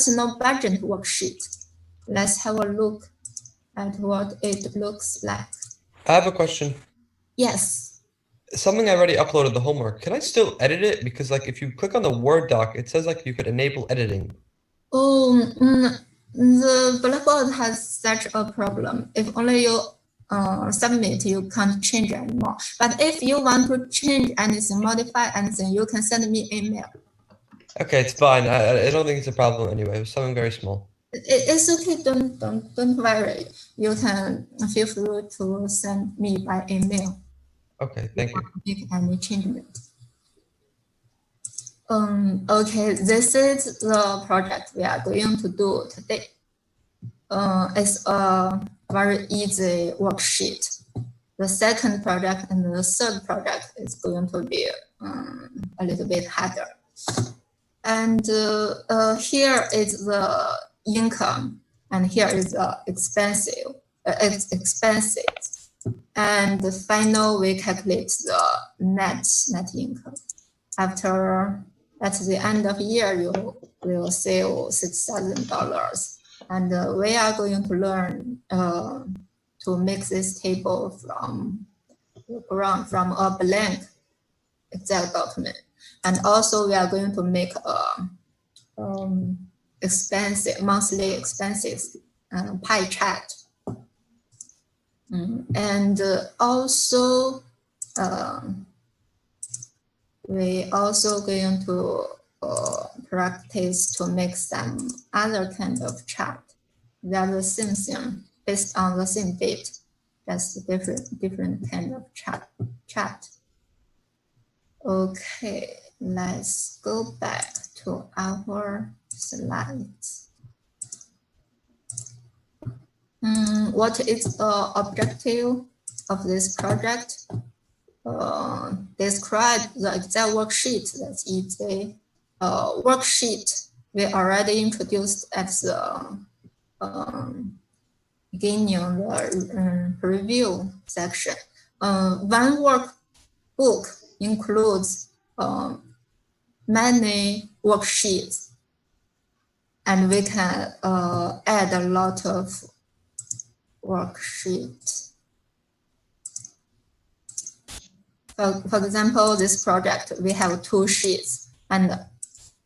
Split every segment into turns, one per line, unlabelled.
personal budget worksheet. Let's have a look at what it looks like.
I have a question.
Yes.
Something I already uploaded the homework. Can I still edit it? Because like if you click on the Word doc, it says like you could enable editing.
Oh, the Blackboard has such a problem. If only you submit, you can't change anymore. But if you want to change anything, modify anything, you can send me email.
Okay, it's fine. I don't think it's a problem anyway. It was something very small.
It's okay. Don't worry. You can feel free to send me by email.
Okay, thank you.
Make any changement. Okay, this is the project we are going to do today. It's a very easy worksheet. The second project and the third project is going to be a little bit harder. And here is the income, and here is the expenses. And the final, we calculate the net income. After, at the end of year, you will save $6,000. And we are going to learn to make this table from a blank Excel document. And also we are going to make a monthly expenses pie chart. And also we also going to practice to make some other kind of chart. They are the same thing based on the same date, just different kind of chart. Okay, let's go back to our slides. What is the objective of this project? Describe the Excel worksheet. That's easy. Worksheet we already introduced at the beginning of the review section. One workbook includes many worksheets, and we can add a lot of worksheets. For example, this project, we have 2 sheets, and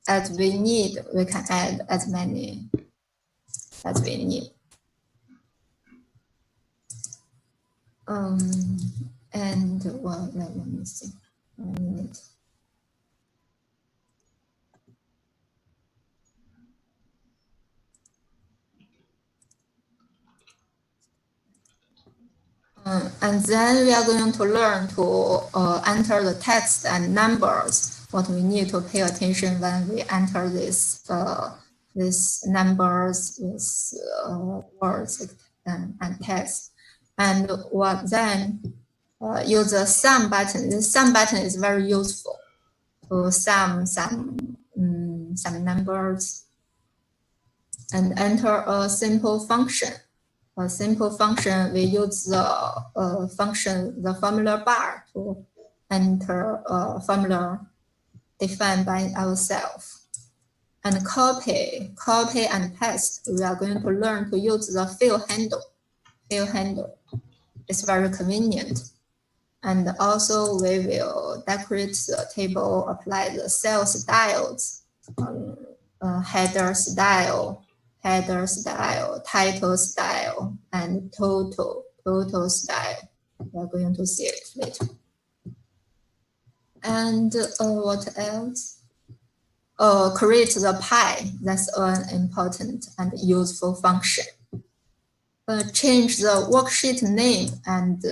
as we need, we can add as many as we need. And well, let me see. And then we are going to learn to enter the text and numbers. What we need to pay attention when we enter this numbers, this words and text. And what then use the sum button. The sum button is very useful to sum some numbers and enter a simple function. A simple function, we use the formula bar to enter a formula defined by ourselves. And copy and paste, we are going to learn to use the fill handle. It's very convenient. And also we will decorate the table, apply the cell styles, header style, title style, and total style. We're going to see it later. And what else? Create the pie. That's an important and useful function. Change the worksheet name and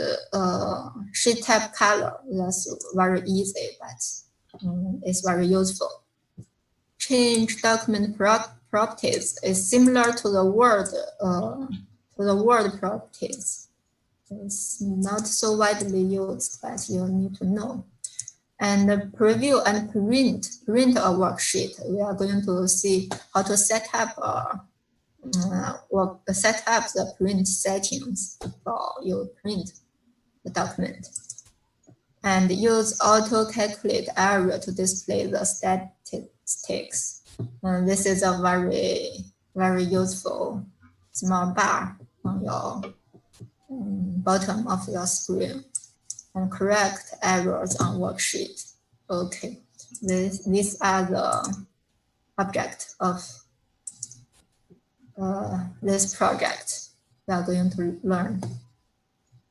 sheet type color. That's very easy, but it's very useful. Change document properties is similar to the Word properties. It's not so widely used, but you need to know. And preview and print a worksheet. We are going to see how to set up the print settings before you print the document. And use auto calculate area to display the statistics. This is a very useful small bar on your bottom of your screen, and correct errors on worksheet. Okay, these are the object of this project. We are going to learn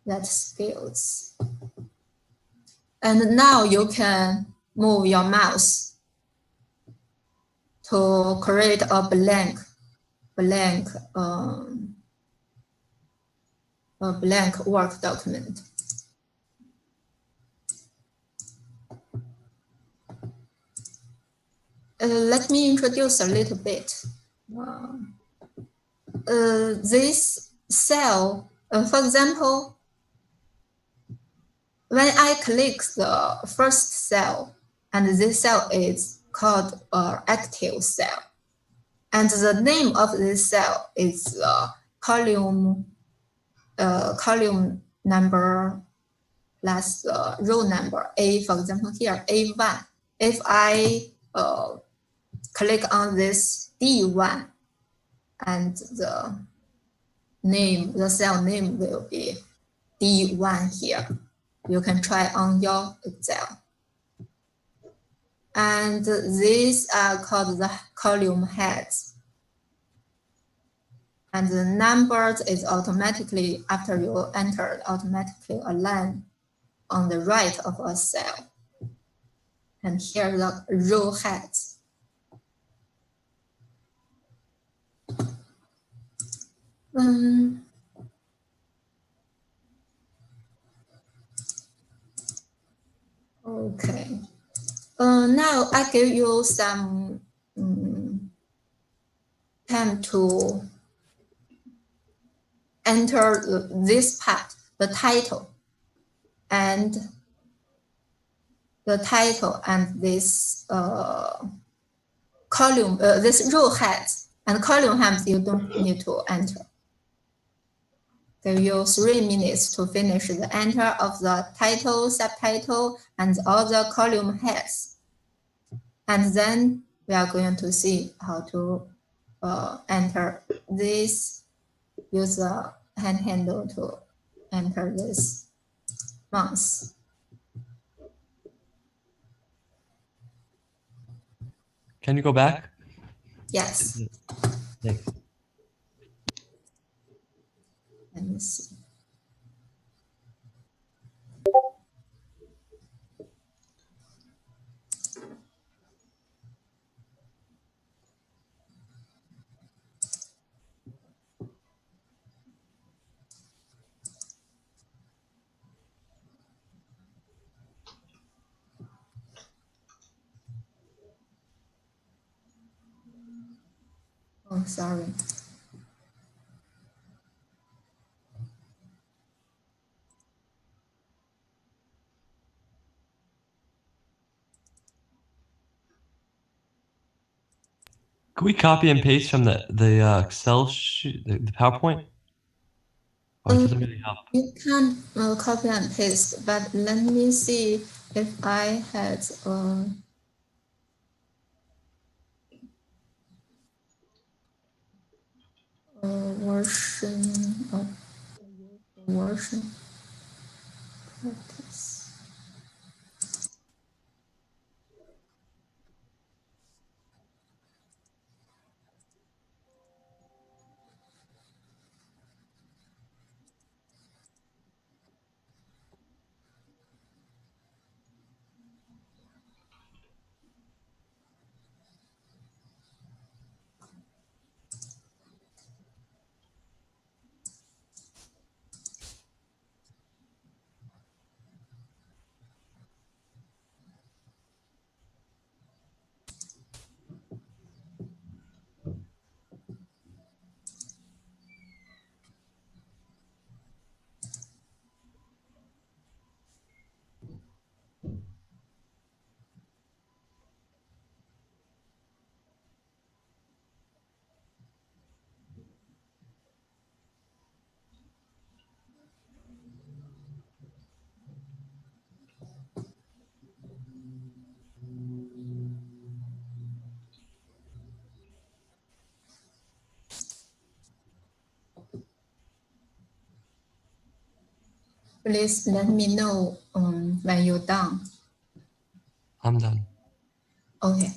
that skills. And now you can move your mouse to create a blank Word document. Let me introduce a little bit. This cell, for example, when I click the first cell, and this cell is called active cell, and the name of this cell is column number plus row number A. For example, here A1. If I click on this D1, and the cell name will be D1 here. You can try on your Excel. And these are called the column heads. And the numbers is automatically, after you enter, automatically align on the right of a cell. And here the row heads. Okay. Now I give you some time to enter this part, the title and this column, this row heads and column heads you don't need to enter. Give you 3 minutes to finish the enter of the title, subtitle, and all the column heads. And then we are going to see how to enter this. Use the hand handle to enter this month.
Can you go back?
Yes.
Thanks.
Let me see. Oh, sorry.
Can we copy and paste from the Excel sheet, the PowerPoint? Or does it really help?
You can copy and paste, but let me see if I had a version of version practice. Please let me know when you're done.
I'm done.
Okay.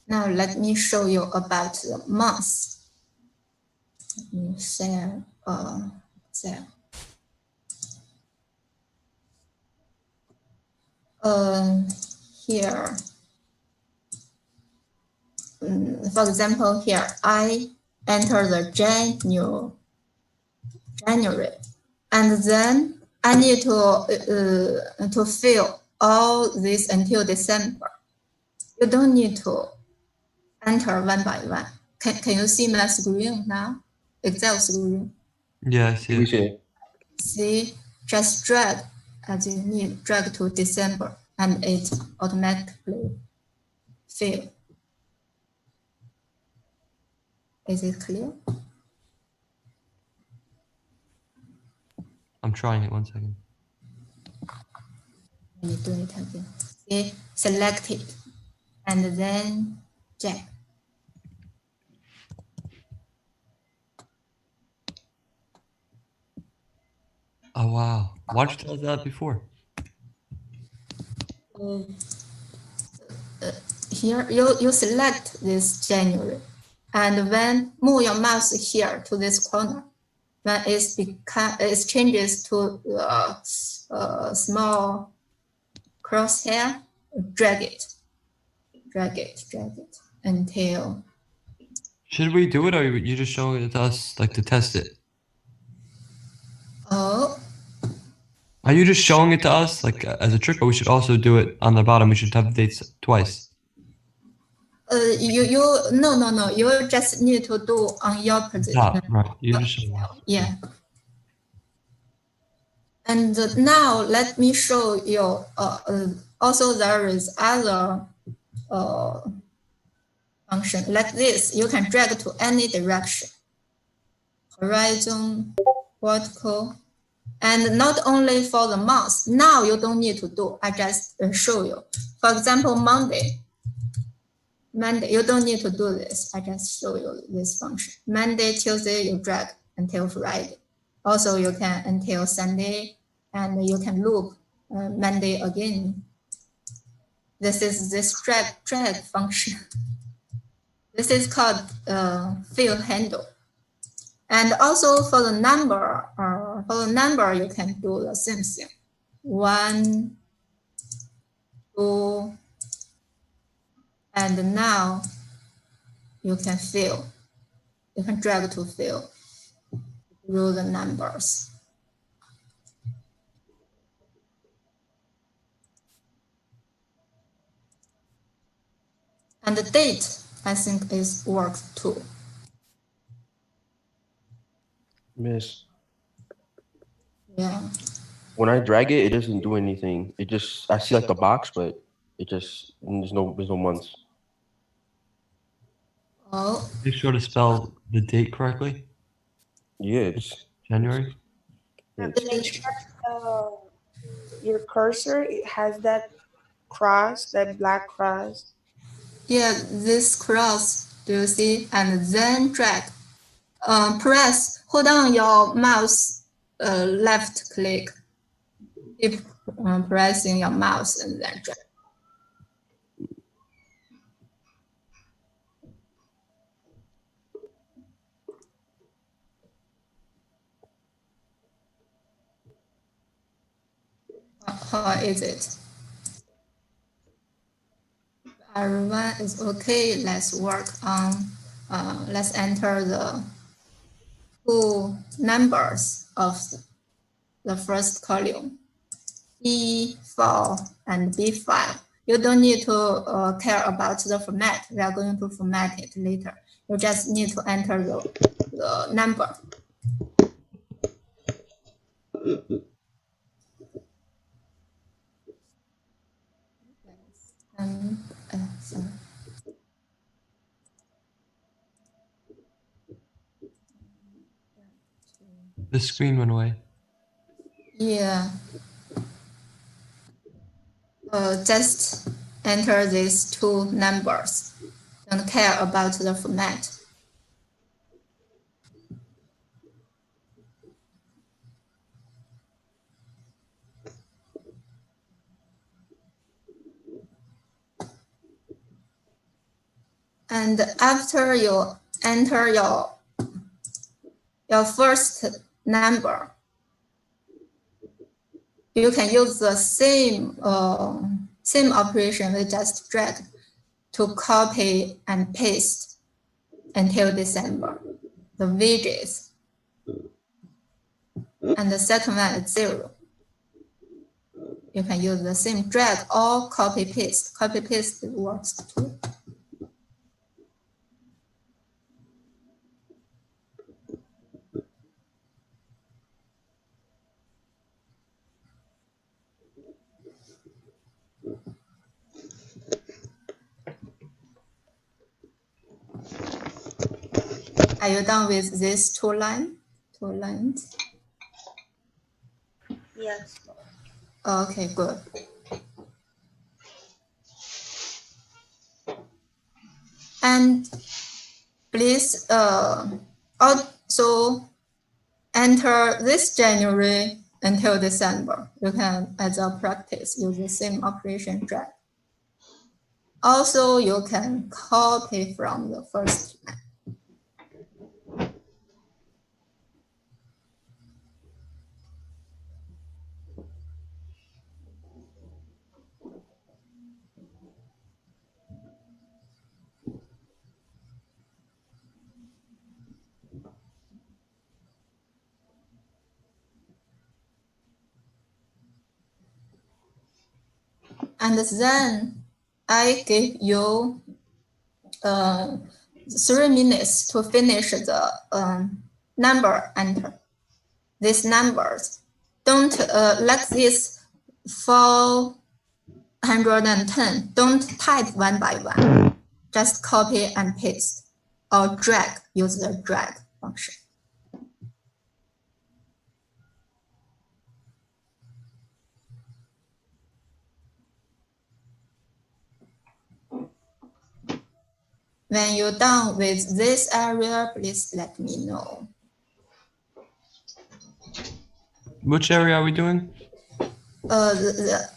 Now let me show you about the mouse. Let me share there. Here, for example, here I enter the January, and then I need to fill all this until December. You don't need to enter one by one. Can you see my screen now? Excel screen.
Yeah, I see
We
it.
see.
See, just drag as you need, drag to December, and it automatically fill. Is it clear?
I'm trying it. 1 second.
Let me do it again. See, select it, and then drag.
Oh wow. Why'd you tell us that before?
Here, you select this January, and then move your mouse here to this corner. When it changes to small crosshair, drag it until.
Should we do it, or are you just showing it to us, like to test it?
Oh,
Are you just showing it to us, like as a trick, or we should also do it on the bottom? We should have the dates twice.
no. You just need to do on your position.
Right. You just show us.
Yeah. And now let me show you. Also, there is other function like this. You can drag to any direction, horizon, vertical, and not only for the mouse. Now you don't need to do. I just show you. For example, Monday, you don't need to do this. I just show you this function. Monday, Tuesday, you drag until Friday. Also, you can until Sunday, and you can loop Monday again. This is this drag function. This is called field handle. And also for the number, you can do the same thing. 1, 2, and now you can fill. You can drag to fill through the numbers. And the date, I think, is work too.
Miss.
Yeah.
When I drag it, it doesn't do anything. It just I see like the box, but it just there's no months.
Oh,
Make sure to spell the date correctly.
Yeah, it's
January.
it's
Make sure your cursor it has that cross, that black cross.
yeah, this cross, do you see? And then drag. Hold on your mouse, left click. Keep pressing your mouse and then drag. How is it? Everyone is okay. Let's work on, let's enter the two numbers of the first column, B4 and B5. You don't need to care about the format. We are going to format it later. You just need to enter the number. Sorry.
The screen went away.
Yeah. Just enter these two numbers. Don't care about the format. And after you enter your first number, you can use the same operation we just drag to copy and paste until December, the widgets. And the second one is 0. You can use the same drag or copy paste. Copy paste works too. Are you done with these two lines?
Yes.
Okay, good. And please also enter this January until December. You can, as a practice, use the same operation drag. Also, you can copy from the first line. And then I give you 3 minutes to finish the number enter. These numbers don't like this 410. Don't type one by one. Just copy and paste or drag. Use the drag function. When you're done with this area, please let me know.
Which area are we doing?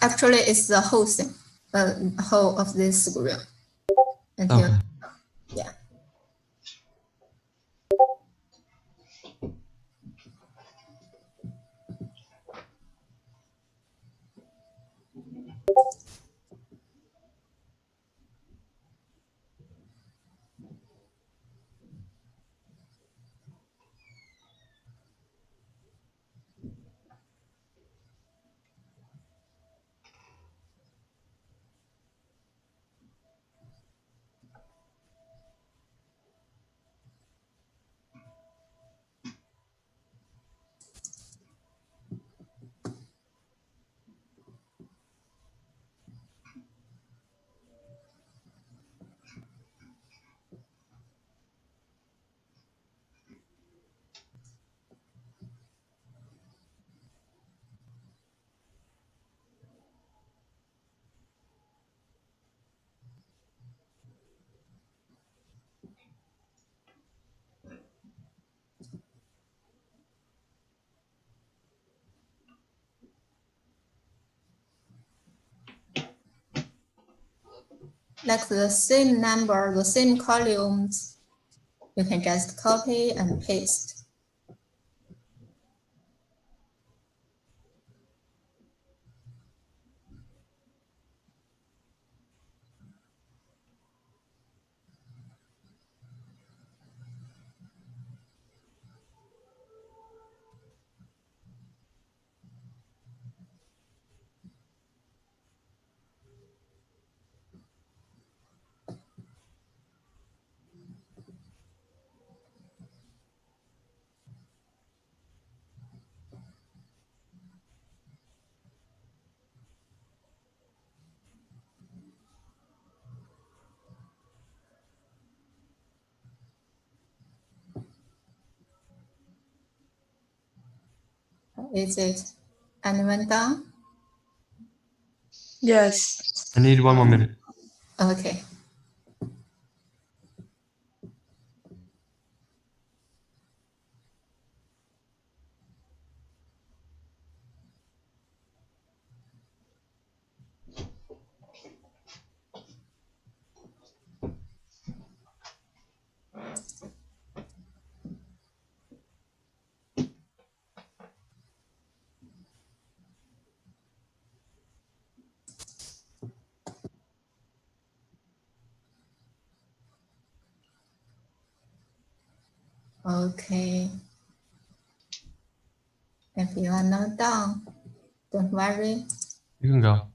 Actually, it's the whole thing, whole of this screen. Until,
Okay.
yeah. Like the same number, the same columns, you can just copy and paste. Is it anyone done?
Yes.
I need 1 more minute.
Okay. Okay. If you are not done, don't worry.
You can go.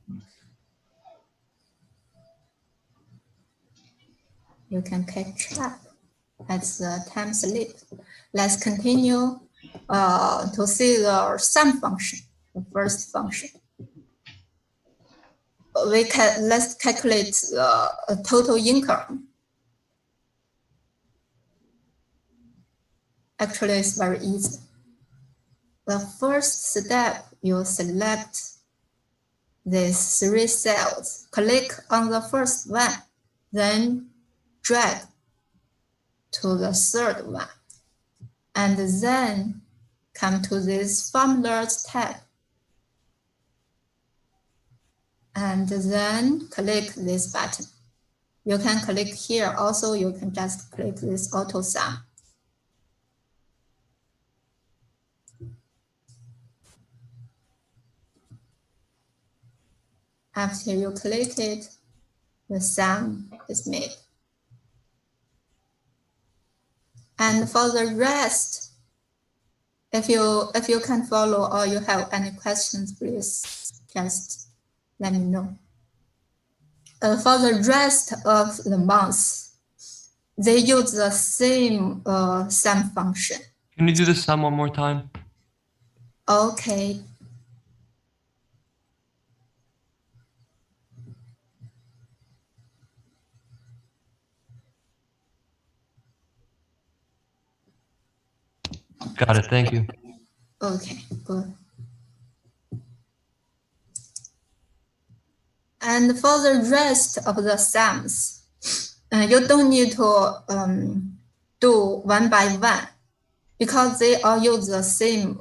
You can catch up as the time slips. Let's continue to see the sum function, the first function. Let's calculate the total income. Actually, it's very easy. The first step, you select these 3 cells. Click on the first one, then drag to the third one, and then come to this Formulas tab. And then click this button. You can click here. Also, you can just click this auto sum. After you click it, the sum is made. And for the rest, if you can follow or you have any questions, please just let me know. For the rest of the months, they use the same sum function.
Can you do the sum 1 more time?
Okay.
Got it. Thank you.
Okay, good. And for the rest of the sums, you don't need to do 1 by 1 because they all use the same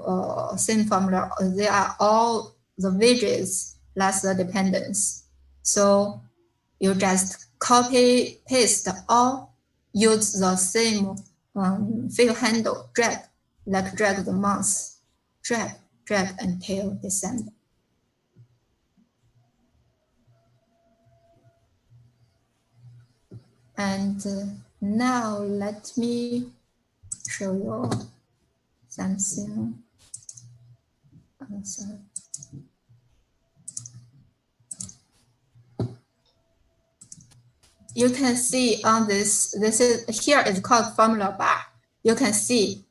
formula. They are all the wages plus the dependence. So you just copy paste all, use the same fill handle, drag the month, drag until December. And now let me show you something. Sorry. You can see on this is here is called formula bar. You can see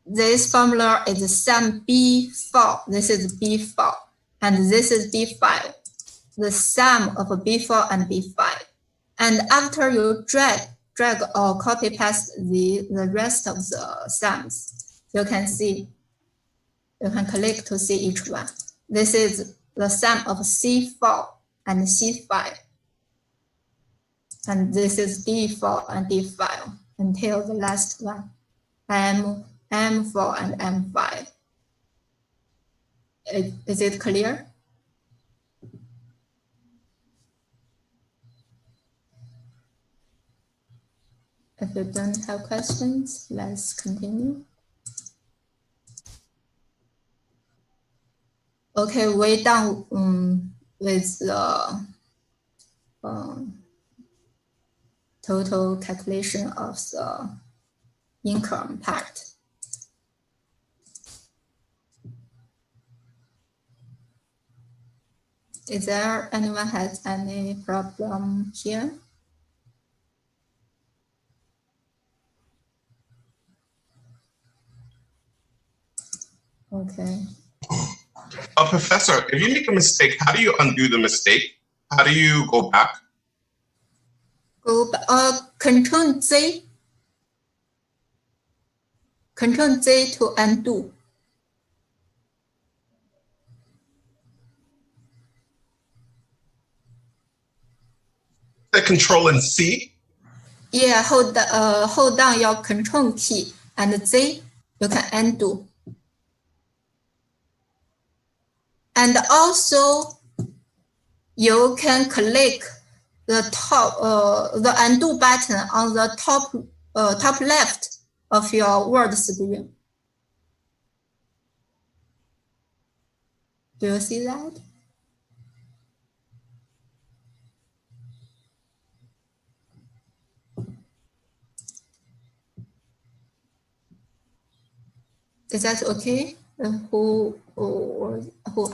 this formula is sum B4. This is B4, and this is B5. The sum of B4 and B5. And after you drag or copy paste the rest of the sums, you can see, you can click to see each one. This is the sum of C4 and C5. And this is D4 and D5 until the last one, M4 and M5. Is it clear? If you don't have questions, let's continue. Okay, we're done with the total calculation of the income part. Is there anyone has any problem here? Okay.
Professor, if you make a mistake, how do you undo the mistake? How do you go back?
Go Control Z. Control Z to undo.
the Control and C?
Yeah, hold down your Control key and Z, you can undo. And also, you can click the the undo button on the top left of your Word screen. Do you see that? Is that okay? Who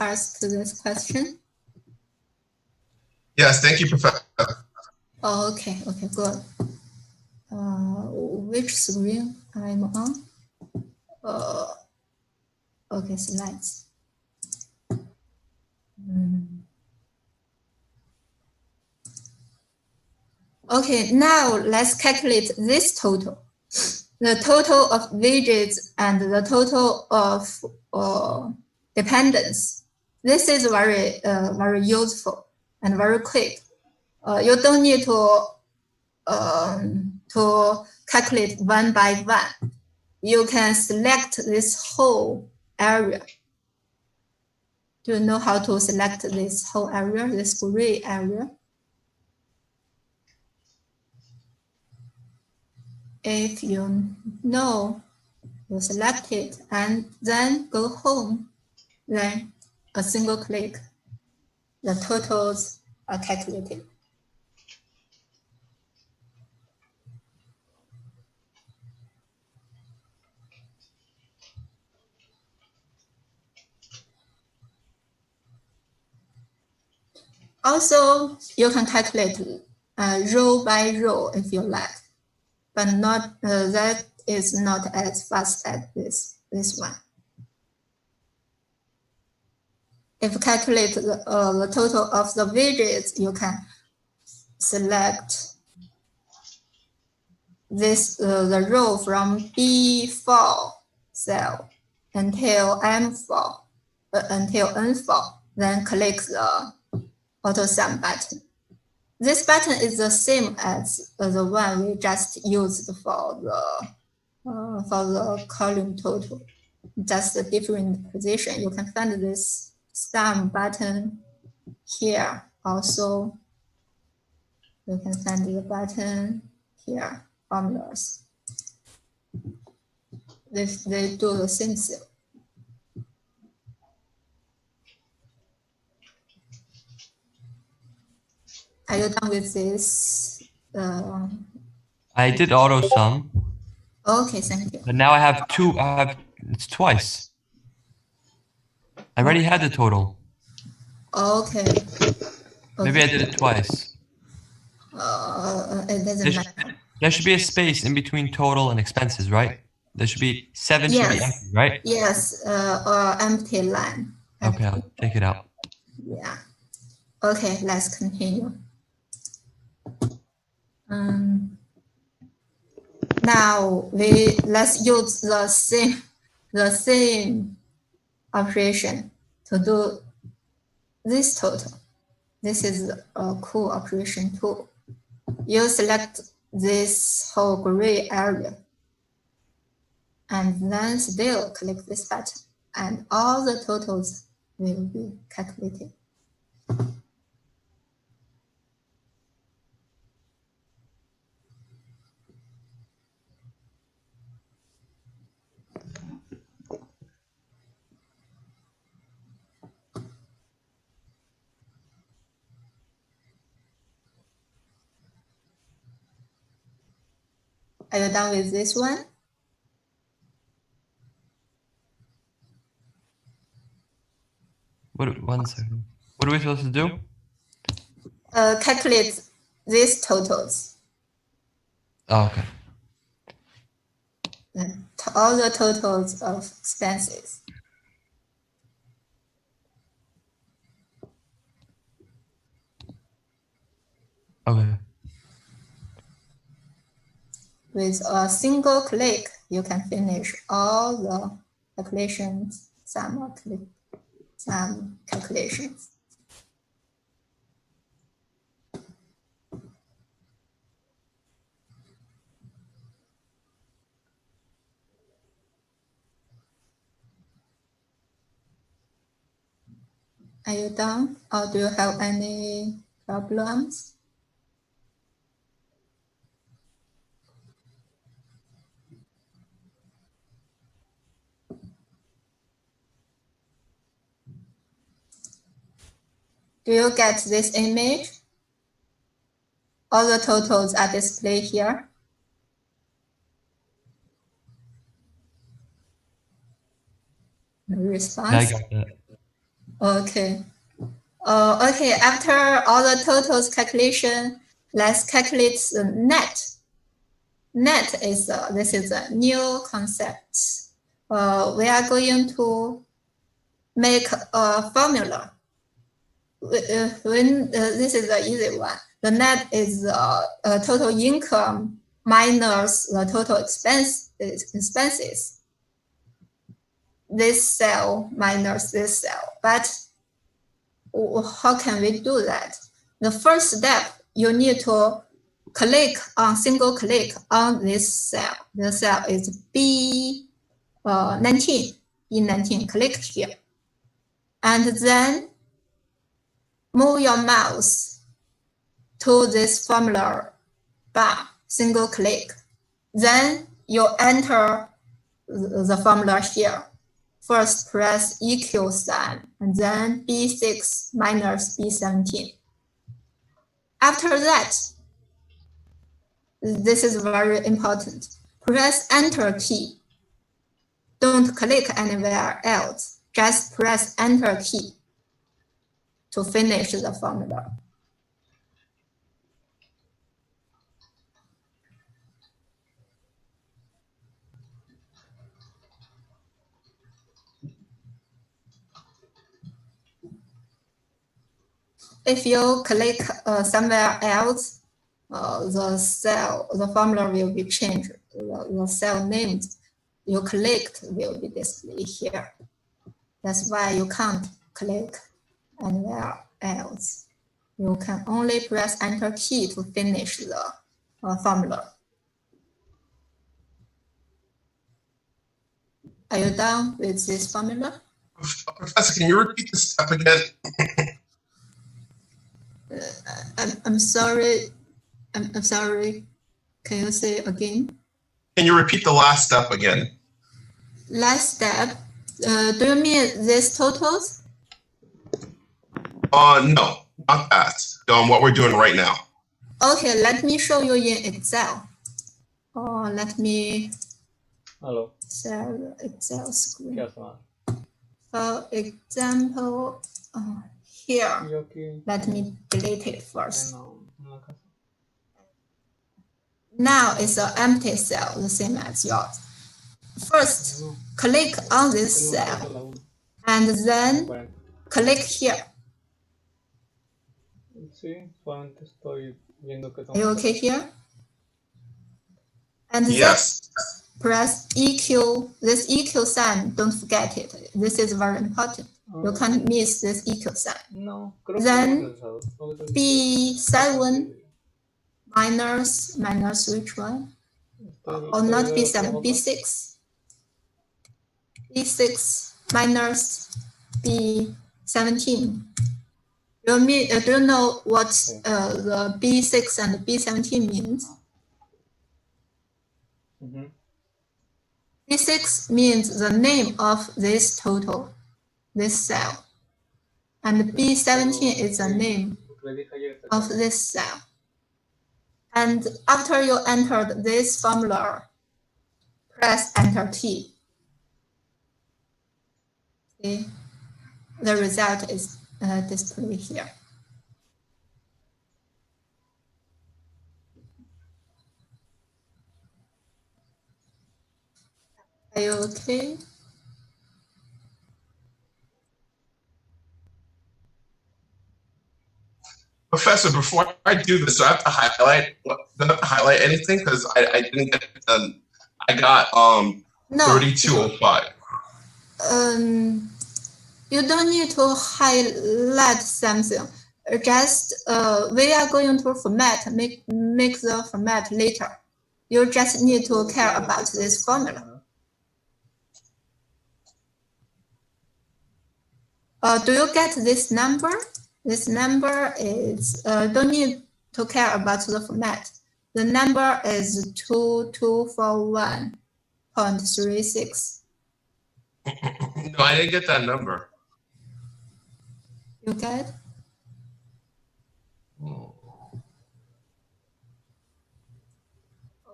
asked this question?
Yes, thank you, Professor.
Oh, okay, good. Which screen I'm on? Okay, slides. Okay, now let's calculate this total. The total of widgets and the total of dependence. This is very useful and very quick. You don't need to calculate one by one. You can select this whole area. Do you know how to select this whole area, this gray area? If you know, you select it and then go home. Then a single click, the totals are calculated. Also, you can calculate row by row if you like, but not that is not as fast as this one. If you calculate the total of the widgets, you can select this the row from B4 cell until M4 until N4, then click the auto sum button. This button is the same as the one we just used for the column total, just a different position. You can find this sum button here. Also, you can find the button here, formulas. They do the same thing. Are you done with this?
I did auto sum,
Okay, thank you.
but now I have two. It's twice. I already had the total.
Okay.
Maybe I did it twice.
It doesn't matter.
There should be a space in between total and expenses, right? There should be 7 should be empty, right?
Yes, or empty line.
Okay, I'll take it out.
Yeah. Okay, let's continue. Now let's use the same operation to do this total. This is a cool operation too. You select this whole gray area and then still click this button and all the totals will be calculated. Are you done with this one?
One second. What are we supposed to do?
Calculate these totals.
Oh, okay.
All the totals of expenses.
Okay.
With a single click, you can finish all the calculations, some calculations. Are you done? Or do you have any problems? Do you get this image? All the totals are displayed here. Response?
Yeah, I got that.
Okay. Okay, after all the totals calculation, let's calculate the net. Net is, this is a new concept. We are going to make a formula. This is the easy one. The net is total income minus the total expenses. This cell minus this cell. But how can we do that? The first step, you need to single click on this cell. The cell is B19. B19, click here. And then move your mouse to this formula bar, single click. Then you enter the formula here. First press equal sign, and then B6 minus B17. After that, this is very important. Press Enter key. Don't click anywhere else. Just press Enter key to finish the formula. If you click somewhere else, the formula will be changed. The cell names you clicked will be displayed here. That's why you can't click anywhere else. You can only press Enter key to finish the formula. Are you done with this formula?
Professor, can you repeat the step again?
I'm sorry. I'm sorry. Can you say again?
Can you repeat the last step again?
Last step. Do you mean these totals?
No, not that. What we're doing right now.
Okay, let me show you in Excel. Let me
Hello,
share the Excel screen.
क्या सवाल?
For example, here,
You okay?
let me delete it
I
first.
know.
Now it's an empty cell, the same as yours. First, click on this cell and then click here.
Sí, solamente estoy viendo que
Are you okay here? And
Yes.
then press EQ, this EQ sign, don't forget it. This is very important. You can't miss this EQ sign.
No, creo
Then
que no lo
B7 minus which one? Or not B7, B6. B6 minus B17. Do you know what the B6 and B17 means?
Mm-hmm.
B6 means the name of this total, this cell. And B17 is the name of this cell. And after you entered this formula, press Enter key. See, the result is displayed here. Are you okay?
Professor, before I do this, do I have to highlight? Do I have to highlight anything? Because I didn't get it done. I got
No.
3205.
You don't need to highlight something. Just we are going to format, make the format later. You just need to care about this formula. Do you get this number? This number is, don't need to care about the format. The number is 2241.36.
No, I didn't get that number.
You get?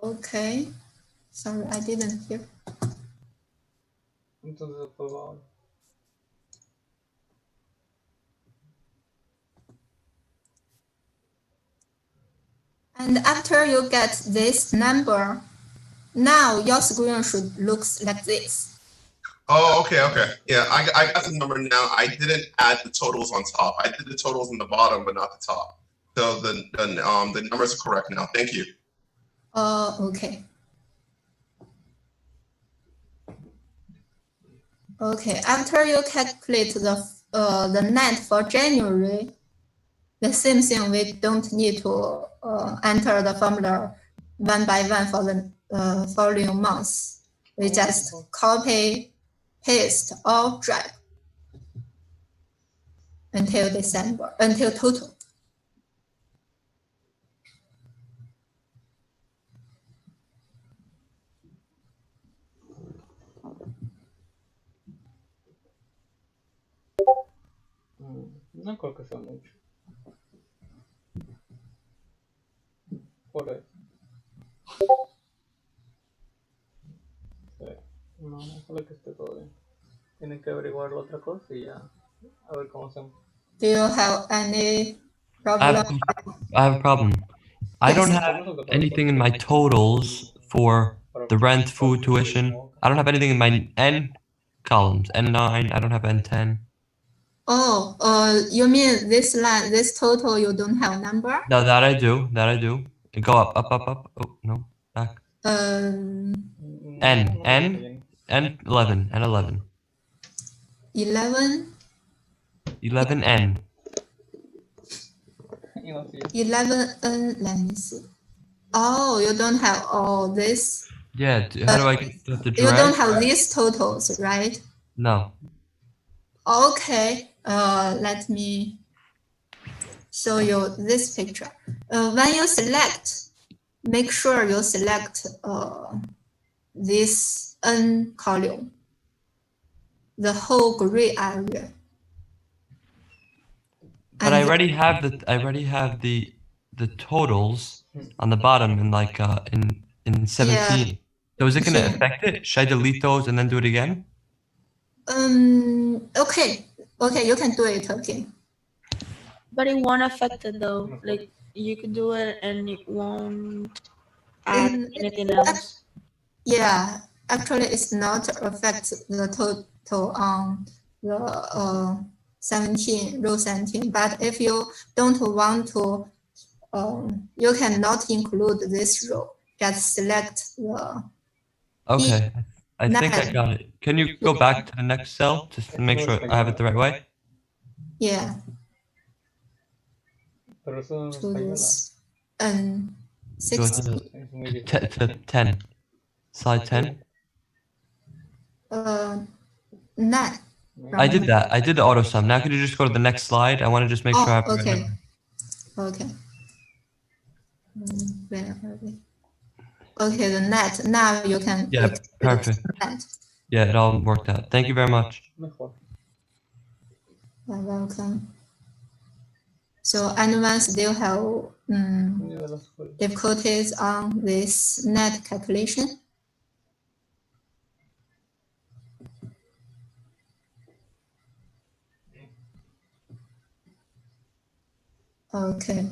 Okay. Sorry, I didn't hear.
Entonces, pues vamos.
And after you get this number, now your screen should look like this.
Oh, okay, okay. Yeah, I got the number now. I didn't add the totals on top. I did the totals on the bottom, but not the top. So the numbers are correct now. Thank you.
Okay. Okay, after you calculate the net for January, the same thing, we don't need to enter the formula one by one for the following months. We just copy, paste, or drag until December, until total.
No creo que sea mucho. Por eso. Sí. No, ojalá que esté todo bien. Tienen que averiguar la otra cosa y ya. A ver cómo hacemos.
Do you have any
I
problem?
have a problem. I don't
Yes.
have anything in my totals for the rent, food, tuition. I don't have anything in my N columns. N9, I don't have N10.
Oh, you mean this line, this total, you don't have number?
No, that I do. That I do. It go up, up, up, up. Oh, no. Back.
Um,
N11, N11.
11,
11N.
11N, let me see. Oh, you don't have all this.
Yeah, how do I get the
You don't
direct?
have these totals, right?
No.
Okay, let me show you this picture. When you select, make sure you select this N column, the whole gray area.
But I already have the totals on the bottom in like in 17.
Yeah.
So is it gonna
Yeah.
affect it? Should I delete those and then do it again?
Okay, you can do it again.
But it won't affect it though. Like you could do it and it won't add anything else.
Yeah, actually, it's not affect the total on the 17 row 17. But if you don't want to, you cannot include this row. Just select the.
Okay, I think I
Nine.
got it. Can you go back to the next cell just to make sure I have it the right way?
Yeah,
Pero eso no
to
está ayuda.
this
Go
16.
Es muy difícil.
to 10. Slide 10.
9.
I did that. I did the auto sum. Now could you just go to the next slide? I want to just make sure I have the right
Okay.
number.
Okay. Where are we? Okay, the net. Now you can.
Yeah, perfect.
Net.
Yeah, it all worked out. Thank you very much.
Mejor.
You're welcome. So anyone still have
Ni de la escuela.
difficulties on this net calculation? Okay.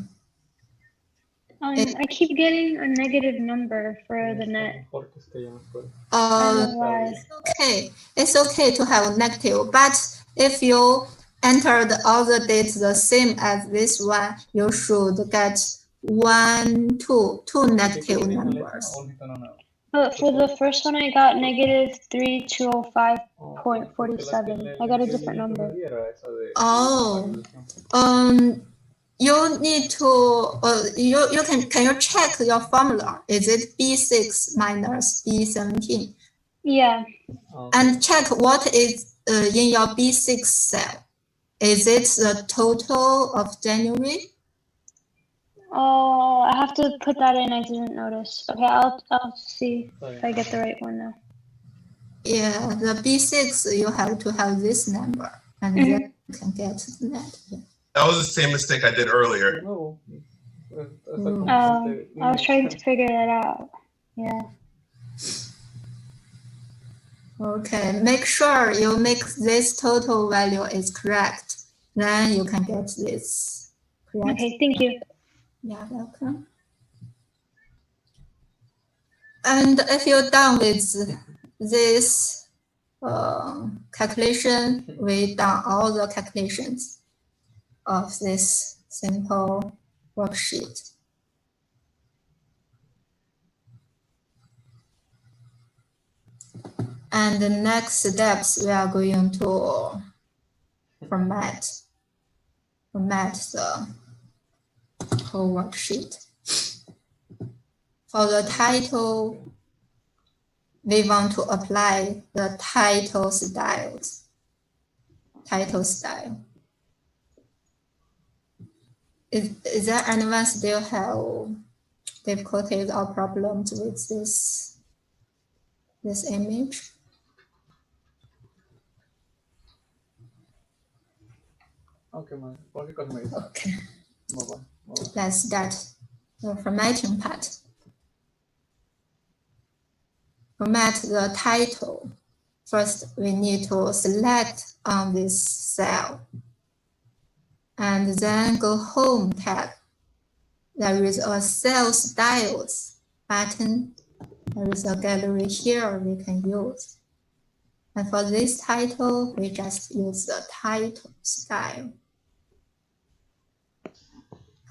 I keep getting a negative number for the net.
Mejor que esté ya en la escuela.
I don't know why.
Okay. It's okay to have negative, but if you entered all the dates the same as this one, you should get two negative numbers.
Ahorita no nada.
For the first one, I got negative 3205.47. I got a different number.
Oh. You need to you can you check your formula? Is it B6 minus B17?
Yeah.
And check what is in your B6 cell. Is it the total of January?
Oh, I have to put that in. I didn't notice. Okay, I'll see if I get the right one now.
Yeah, the B6, you have to have this number, and then you can get that. Yeah.
That was the same mistake I did earlier.
No.
I was trying to figure that out. Yeah.
Okay, make sure you make this total value is correct. Then you can get this correct.
Okay, thank you.
Yeah, welcome. And if you're done with this calculation, we done all the calculations of this simple worksheet. And the next steps, we are going to format the whole worksheet. For the title, we want to apply the title styles. Title style. Is there anyone still have difficulties or problems with this image?
Okay, man. Cualquier cosa me dice.
Okay,
Muy bueno.
let's start the formatting part. Format the title. First, we need to select on this cell and then go Home tab. There is a Cell Styles button. There is a gallery here we can use. And for this title, we just use the title style.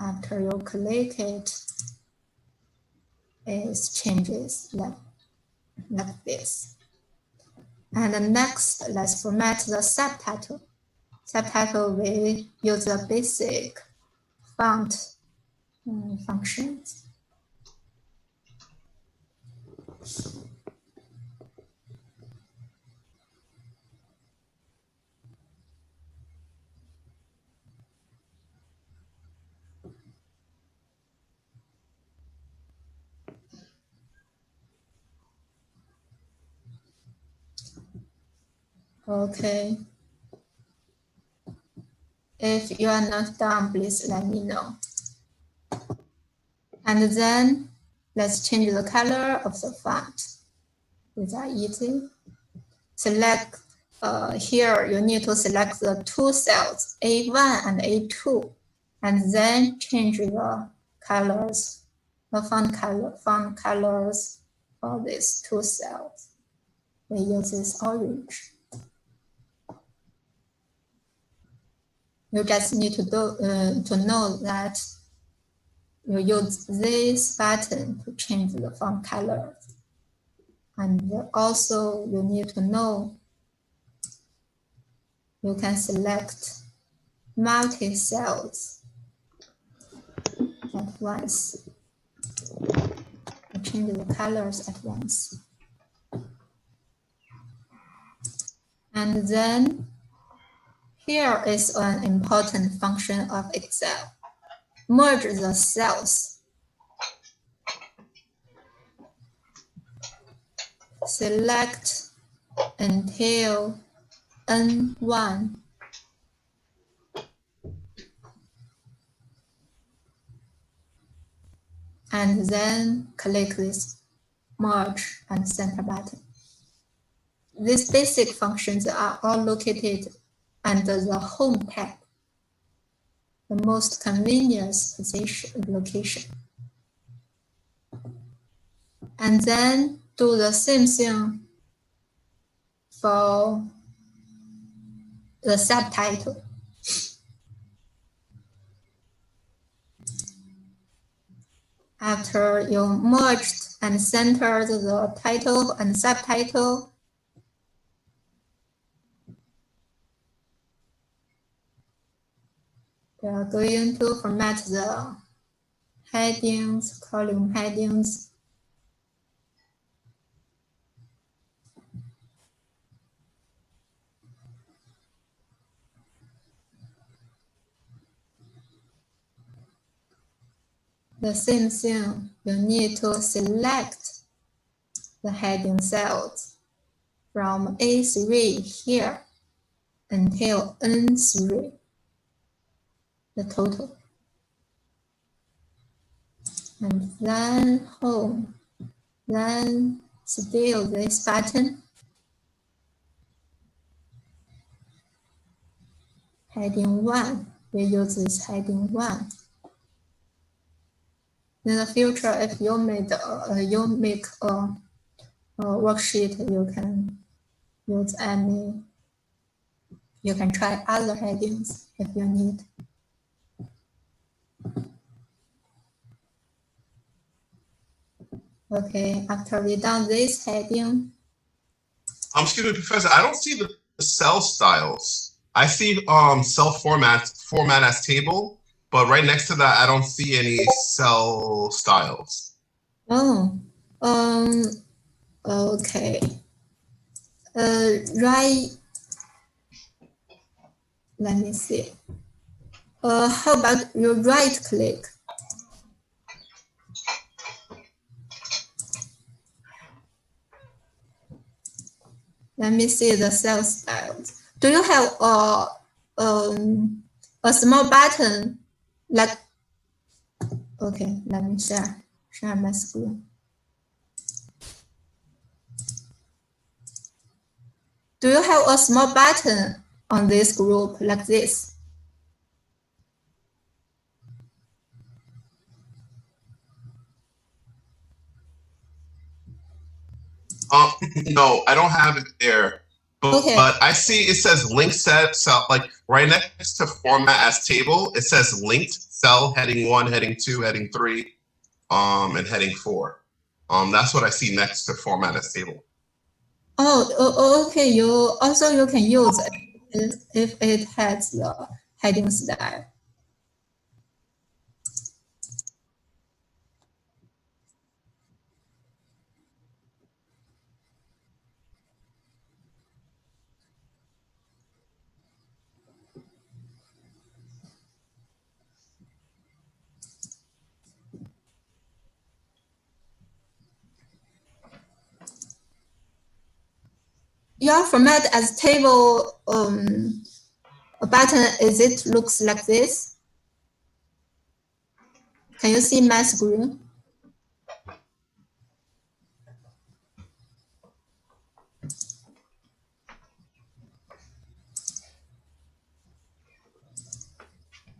After you click it, it changes like this. And the next, let's format the subtitle. Subtitle, we use the basic font functions. Okay. If you are not done, please let me know. And then let's change the color of the font. These are easy. Select here, you need to select the two cells, A1 and A2, and then change the colors, the font colors for these two cells. We use this orange. You just need to know that you use this button to change the font color. And also you need to know you can select multi-cells at once. You change the colors at once. And then here is an important function of Excel. Merge the cells. Select until N1. And then click this merge and center button. These basic functions are all located under the Home tab, the most convenient location. And then do the same thing for the subtitle. After you merged and centered the title and subtitle, we are going to format the headings, column headings. the same thing. You need to select the heading cells from A3 here until N3, the total. And then home, then still this button, heading 1, we use this heading 1. In the future, if you make a worksheet, you can use any, you can try other headings if you need. Okay, after we done this heading.
Excuse me, Professor, I don't see the cell styles. I see cell format as table, but right next to that, I don't see any cell styles.
Oh, okay. Right. Let me see. How about you right click? Let me see the cell styles. Do you have a small button like? Okay, let me share my screen. Do you have a small button on this group like this?
No, I don't have it there. But,
okay.
But I see it says link set cell, like right next to format as table, it says linked cell heading 1, heading 2, heading 3, and heading 4. That's what I see next to format as table.
Oh, okay. You can use it if it has the heading style. Your format as table button looks like this. Can you see my screen?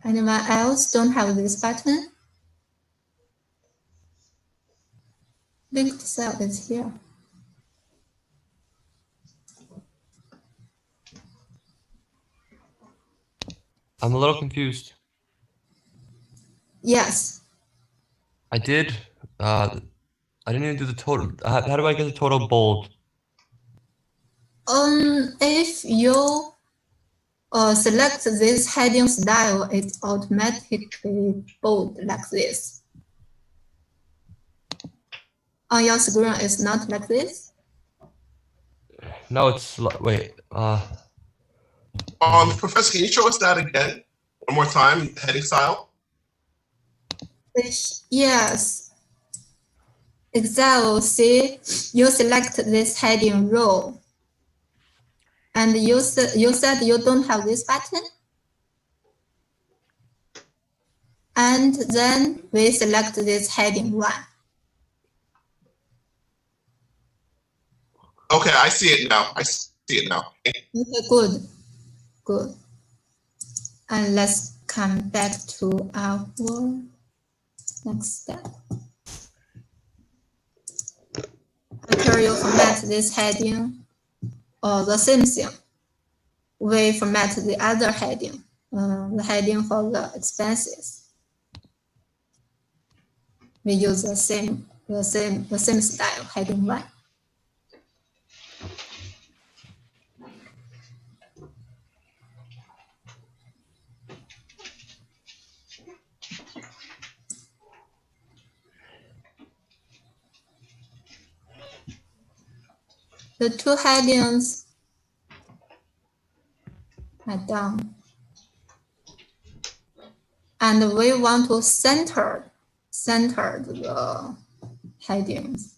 Anyone else don't have this button? Linked cell is here.
I'm a little confused.
Yes.
I did. I didn't even do the total. How do I get the total bold?
If you select this heading style, it automatically bold like this. On your screen, it's not like this.
No, it's wait.
Professor, can you show us that again one more time? Heading style.
Yes. Example, see, you select this heading row, and you said you don't have this button, and then we select this heading 1.
Okay, I see it now. I see it now.
Okay, good, good. And let's come back to our next step. After you format this heading, or the same thing, we format the other heading, the heading for the expenses. We use the same style, heading 1. The 2 headings are done. And we want to center center the headings.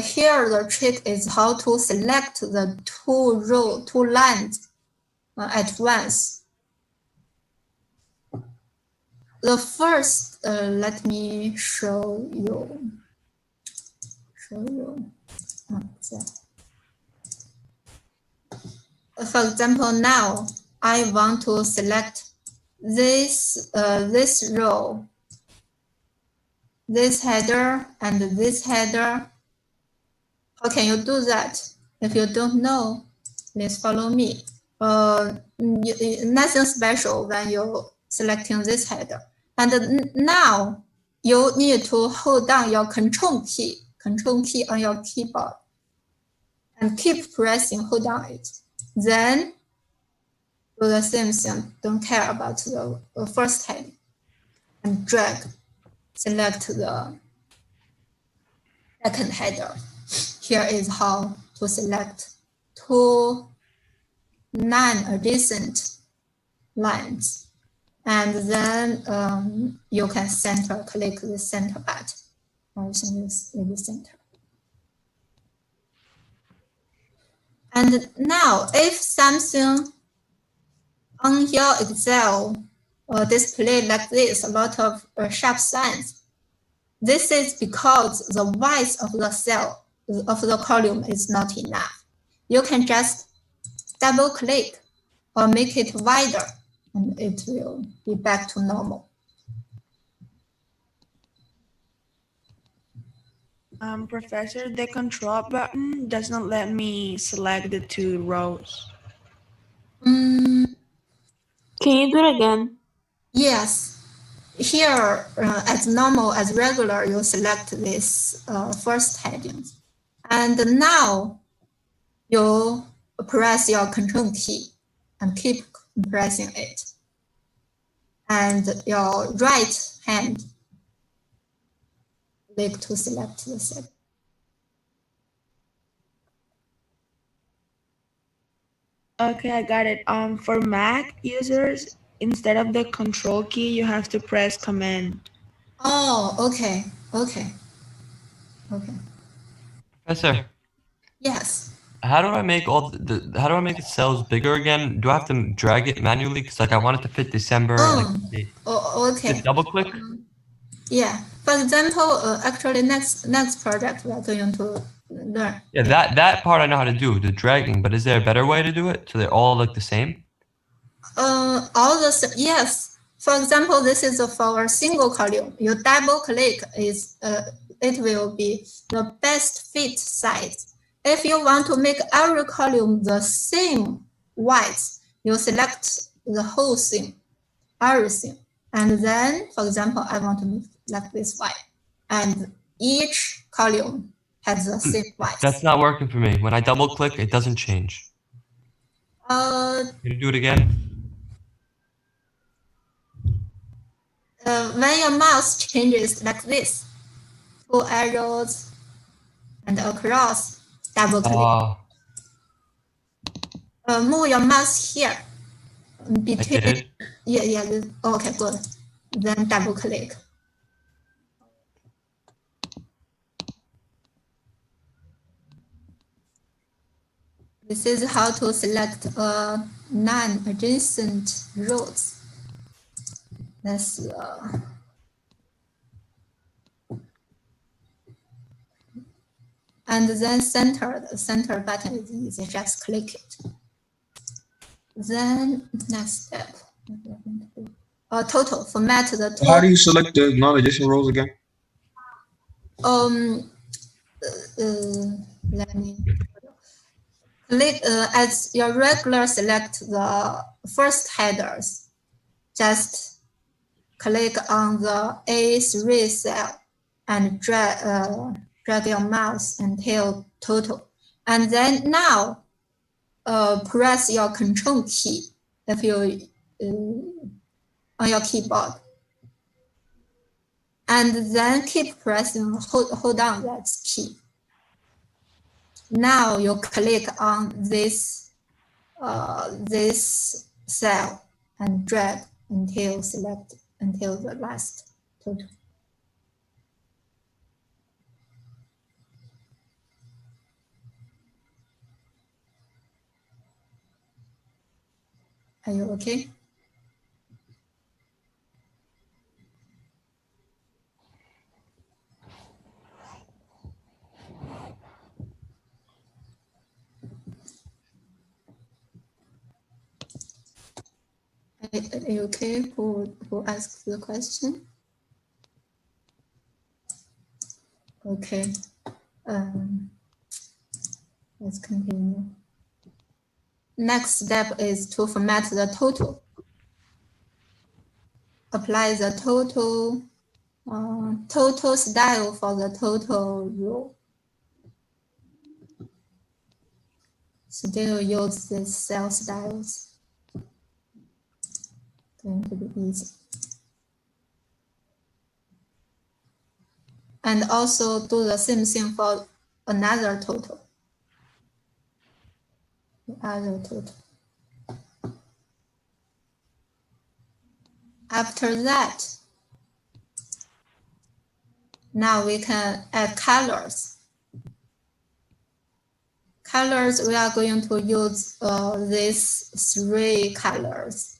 Here the trick is how to select the two lines at once. The first, let me show you. For example, now I want to select this row, this header, and this header. How can you do that? If you don't know, please follow me. Nothing special when you're selecting this header. And now you need to hold down your control key on your keyboard and keep pressing, hold down it. Then do the same thing, don't care about the first heading, and drag, select the second header. Here is how to select two non-adjacent lines. And then you can click the center button. Everything is in the center. And now, if something on your Excel display like this, a lot of sharp signs, this is because the width of the cell, of the column is not enough. You can just double click or make it wider, and it will be back to normal.
Professor, the control button does not let me select the two rows.
Can you do it again?
Yes. Here, as normal, as regular, you select this first heading. And now you press your control key and keep pressing it. And your right hand click to select the set.
Okay, I got it. For Mac users, instead of the control key, you have to press command.
Oh, okay.
Professor,
Yes.
how do I make how do I make the cells bigger again? Do I have to drag it manually? Because like I want it to fit December.
Okay.
Just double click.
Yeah. For example, actually next project we are going to learn.
Yeah, that part I know how to do, the dragging. But is there a better way to do it so they're all like the same?
Yes. For example, this is for a single column. You double click it will be the best fit size. If you want to make every column the same width, you select the whole thing, everything. And then, for example, I want to make like this width. And each column has the same width.
That's not working for me. When I double click, it doesn't change. Can you do it again?
When your mouse changes like this, two arrows and across, double click. Move your mouse here between.
I did.
Yeah. Okay, good. Then double click. This is how to select non-adjacent rows. That's and then the center button is easy. Just click it. Then next step. Total, format the total.
How do you select the non-adjacent rows again?
Let me click as your regular select the first headers. Just click on the A3 cell and drag your mouse until total. And then now press your control key if you on your keyboard. And then keep pressing, hold down that key. Now you click on this cell and drag until the last total. Are you okay? Are you okay? Who asked the question? Okay. Let's continue. Next step is to format the total. Apply the total style for the total row. Still use these cell styles. Going to be easy. And also do the same thing for another total. The other total. After that, now we can add colors. Colors, we are going to use these 3 colors.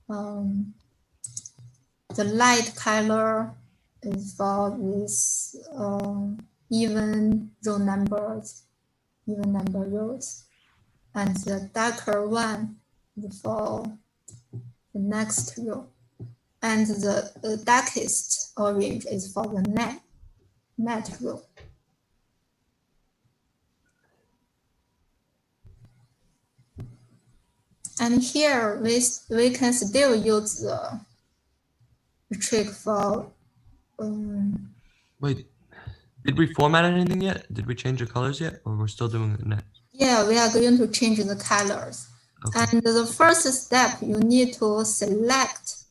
The light color is for this even row numbers, even number rows. And the darker one is for the next row. And the darkest orange is for the net row. And here we can still use the trick for.
Wait, did we format anything yet? Did we change the colors yet, or we're still doing it next?
Yeah, we are going to change the colors.
Okay.
And the first step, you need to select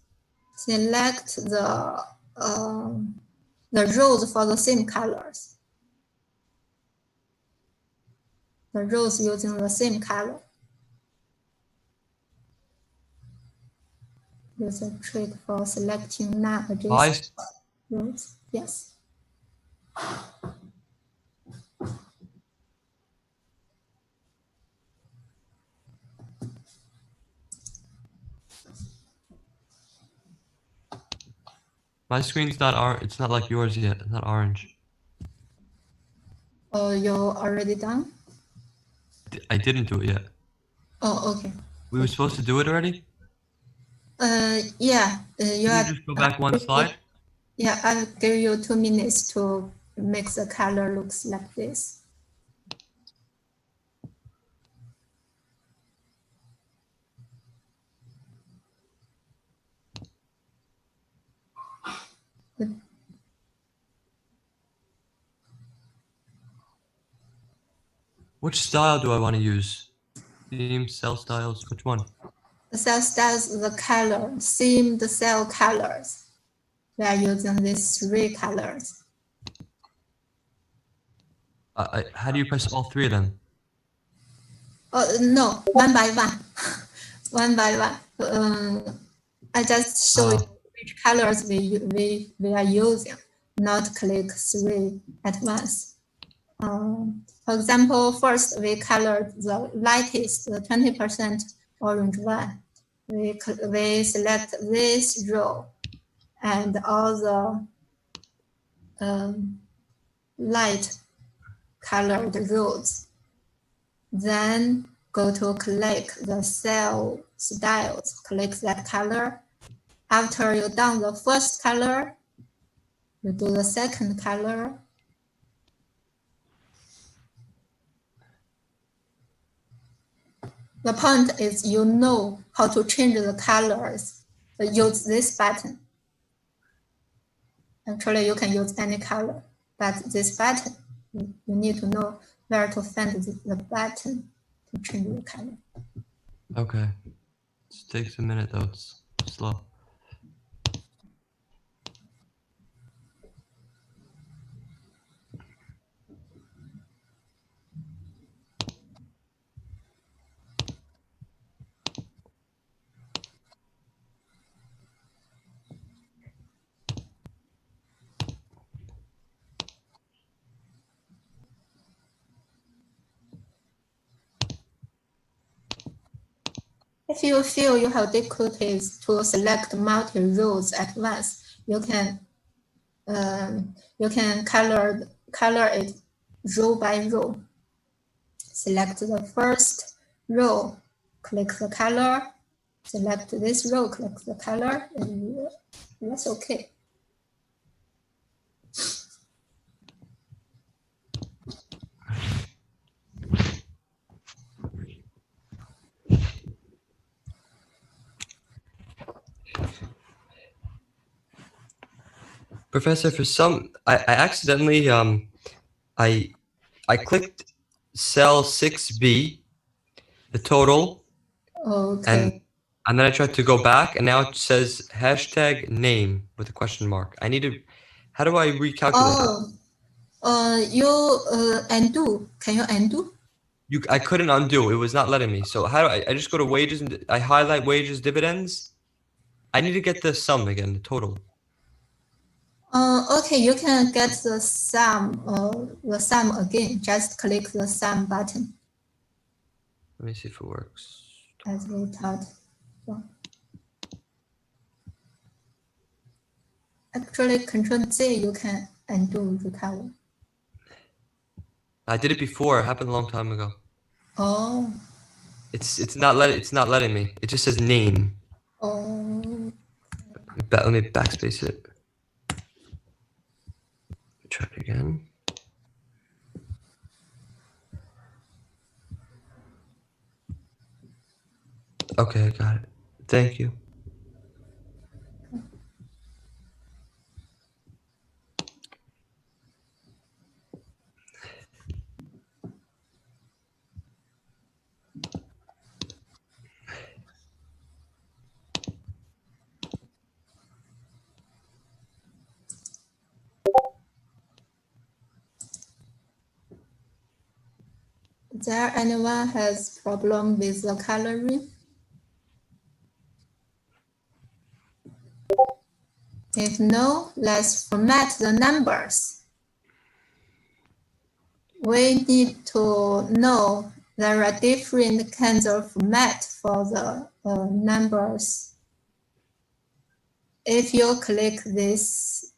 the rows for the same colors. The rows using the same color. There's a trick for selecting non-adjacent rows. Yes.
My screen's not it's not like yours yet. It's not orange.
Oh, you're already done?
I didn't do it yet.
Oh, okay.
We were supposed to do it already?
Yeah. You
Can you just go back one slide?
Yeah, I'll give you 2 minutes to make the color looks like this.
Which style do I want to use? Theme, cell styles, which one?
The cell styles, the color, themed cell colors. We are using these 3 colors.
How do you press all 3 of them?
Oh, no, one by one. One by one. I just show you which colors we are using, not click 3 at once. For example, first we colored the lightest, the 20% orange one. We select this row and all the light colored rows. Then go to click the cell styles, click that color. After you done the first color, you do the second color. The point is you know how to change the colors. Use this button. Actually, you can use any color, but this button, you need to know where to find the button to change the color.
Okay. It takes a minute though, it's slow.
If you feel you have difficulties to select multi-rows at once, you can color it row by row. Select the first row, click the color. Select this row, click the color, and that's okay.
Professor, for some, I accidentally I clicked cell 6B, the total,
Okay.
and then I tried to go back, and now it says hashtag name with a question mark. I need to. How do I recalculate it?
You undo. Can you undo?
I couldn't undo. It was not letting me. So how do I just go to wages and I highlight wages dividends? I need to get the sum again, the total.
Okay, you can get the sum again. Just click the sum button
Let me see if it works.
as we taught. Actually, Control Z you can undo recover.
I did it before. It happened a long time ago.
Oh.
It's not letting me. It just says name.
Oh.
Let me backspace it. Try it again. Okay, I got it. Thank you.
Is there anyone has problem with the coloring? If no, let's format the numbers. We need to know there are different kinds of format for the numbers. If you click this